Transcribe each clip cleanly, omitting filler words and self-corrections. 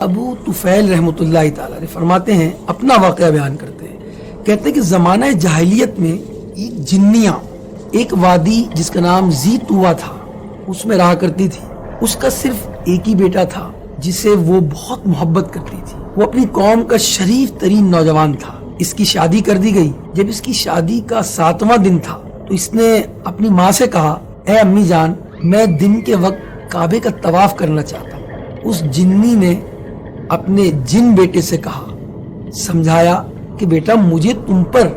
ابو طفیل رحمۃ اللہ تعالی علیہ فرماتے ہیں، اپنا واقعہ بیان کرتے ہیں، کہتے ہیں کہ زمانہ جاہلیت میں ایک جنیاں ایک وادی جس کا نام زی طوا تھا اس میں رہا کرتی تھی۔ اس کا صرف ایک ہی بیٹا تھا جسے وہ بہت محبت کرتی تھی۔ وہ اپنی قوم کا شریف ترین نوجوان تھا۔ اس کی شادی کر دی گئی۔ جب اس کی شادی کا 7واں دن تھا تو اس نے اپنی ماں سے کہا، اے امی جان، میں دن کے وقت کعبے کا طواف کرنا چاہتا ہوں۔ اس جنی نے اپنے جن بیٹے سے کہا، سمجھایا کہ بیٹا مجھے تم پر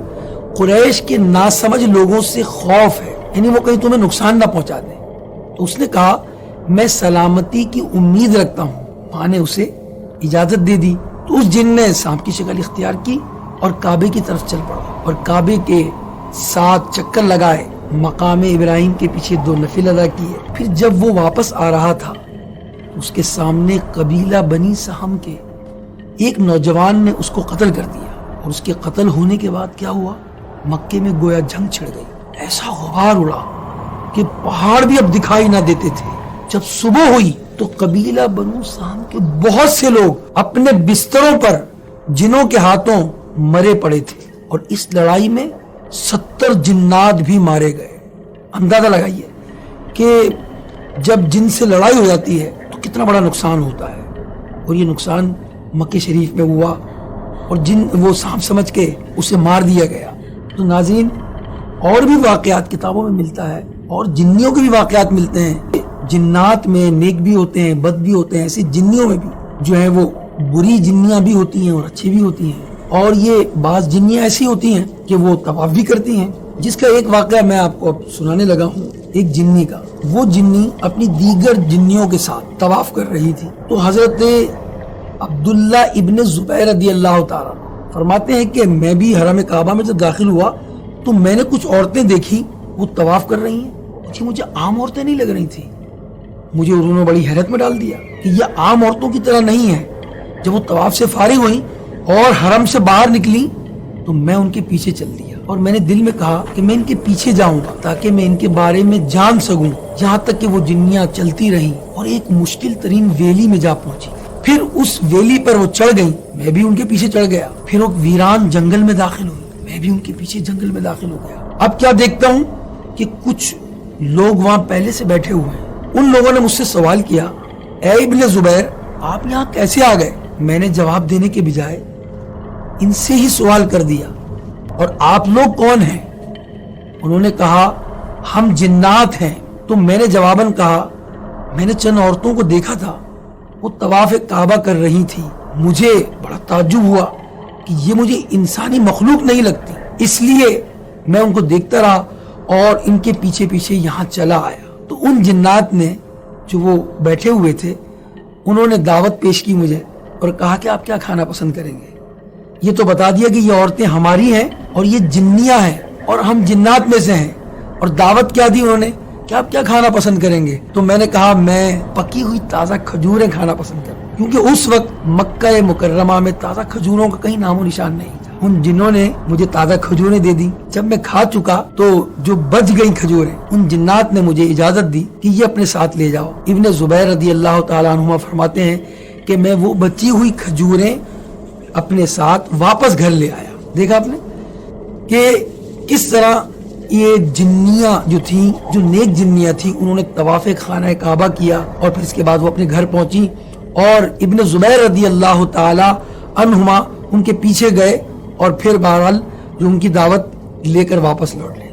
قریش کے ناسمجھ لوگوں سے خوف ہے، یعنی وہ کہیں تمہیں نقصان نہ پہنچا دیں۔ تو اس نے کہا، میں سلامتی کی امید رکھتا ہوں۔ ماں نے اسے اجازت دے دی تو اس جن نے سانپ کی شکل اختیار کی اور کعبے کی طرف چل پڑا اور کعبے کے 7 چکر لگائے، مقام ابراہیم کے پیچھے 2 نفل ادا کیے۔ پھر جب وہ واپس آ رہا تھا اس کے سامنے قبیلہ بنی سہم کے ایک نوجوان نے اس کو قتل کر دیا، اور اس کے قتل ہونے کے بعد کیا ہوا، مکے میں گویا جنگ چھڑ گئی۔ ایسا غبار اڑا کہ پہاڑ بھی اب دکھائی نہ دیتے تھے۔ جب صبح ہوئی تو قبیلہ بنو سہم کے بہت سے لوگ اپنے بستروں پر جنوں کے ہاتھوں مرے پڑے تھے، اور اس لڑائی میں 70 جنات بھی مارے گئے۔ اندازہ لگائیے کہ جب جن سے لڑائی ہو جاتی ہے تو کتنا بڑا نقصان ہوتا ہے، اور یہ نقصان مکہ شریف میں ہوا، اور جن وہ سانپ سمجھ کے اسے مار دیا گیا۔ تو ناظرین، اور بھی واقعات کتابوں میں ملتا ہے، اور جنیوں کے بھی واقعات ملتے ہیں۔ جنات میں نیک بھی ہوتے ہیں، بد بھی ہوتے ہیں، ایسے جنیوں میں بھی جو ہے وہ بری جنیاں بھی ہوتی ہیں اور اچھی بھی ہوتی ہیں۔ اور یہ بعض جنیاں ایسی ہوتی ہیں کہ وہ طواف بھی کرتی ہیں، جس کا ایک واقعہ میں آپ کو اب سنانے لگا ہوں۔ ایک جنی کا، وہ جنی اپنی دیگر جنیوں کے ساتھ طواف کر رہی تھی تو حضرت عبداللہ ابن زبیر رضی اللہ تعالیٰ فرماتے ہیں کہ میں بھی حرم کعبہ میں جب داخل ہوا تو میں نے کچھ عورتیں دیکھی، وہ طواف کر رہی ہیں۔ مجھے عام عورتیں نہیں لگ رہی تھیں، مجھے انہوں نے بڑی حیرت میں ڈال دیا کہ یہ عام عورتوں کی طرح نہیں ہے۔ جب وہ طواف سے فارغ ہوئی اور حرم سے باہر نکلی تو میں ان کے پیچھے چل دیا، اور میں نے دل میں کہا کہ میں ان کے پیچھے جاؤں گا تاکہ میں ان کے بارے میں جان سکوں، یہاں تک کہ وہ جنیاں چلتی رہیں اور ایک مشکل ترین ویلی میں جا پہنچی۔ پھر اس ویلی پر وہ چڑھ گئی، میں بھی ان کے پیچھے چڑھ گیا۔ پھر وہ ویران جنگل میں داخل ہوئی، میں بھی ان کے پیچھے جنگل میں داخل ہو گیا۔ اب کیا دیکھتا ہوں کہ کچھ لوگ وہاں پہلے سے بیٹھے ہوئے ہیں۔ ان لوگوں نے مجھ سے سوال کیا، اے ابن زبیر، آپ یہاں کیسے آ گئے؟ میں نے جواب دینے کے بجائے ان سے ہی سوال کر دیا، اور آپ لوگ کون ہیں؟ انہوں نے کہا، ہم جنات ہیں۔ تو میں نے جواباً کہا، میں نے چند عورتوں کو دیکھا تھا، وہ طواف کعبہ کر رہی تھی۔ مجھے بڑا تعجب ہوا کہ یہ مجھے انسانی مخلوق نہیں لگتی، اس لیے میں ان کو دیکھتا رہا اور ان کے پیچھے پیچھے یہاں چلا آیا۔ تو ان جنات نے جو وہ بیٹھے ہوئے تھے انہوں نے دعوت پیش کی مجھے اور کہا کہ آپ کیا کھانا پسند کریں گے؟ یہ تو بتا دیا کہ یہ عورتیں ہماری ہیں اور یہ جنیاں ہیں اور ہم جنات میں سے ہیں، اور دعوت کیا دی انہوں نے کہ آپ کیا کھانا پسند کریں گے؟ تو میں نے کہا میں پکی ہوئی تازہ کھجوریں کھانا پسند کروں، کیونکہ اس وقت مکہ مکرمہ میں تازہ کھجوروں کا کہیں نام و نشان نہیں تھا۔ ان جنوں نے مجھے تازہ کھجوریں دے دی۔ جب میں کھا چکا تو جو بچ گئی کھجوریں، ان جنات نے مجھے اجازت دی کہ یہ اپنے ساتھ لے جاؤ۔ ابن زبیر رضی اللہ تعالیٰ عنہما فرماتے ہیں کہ میں وہ بچی ہوئی کھجوریں اپنے ساتھ واپس گھر لے آیا۔ دیکھا آپ نے کہ کس طرح یہ جنیاں جو تھیں، جو نیک جنیاں تھیں، انہوں نے طواف خانہ کعبہ کیا، اور پھر اس کے بعد وہ اپنے گھر پہنچی، اور ابن زبیر رضی اللہ تعالی عنہما ان کے پیچھے گئے، اور پھر بہرحال جو ان کی دعوت لے کر واپس لوٹ لے۔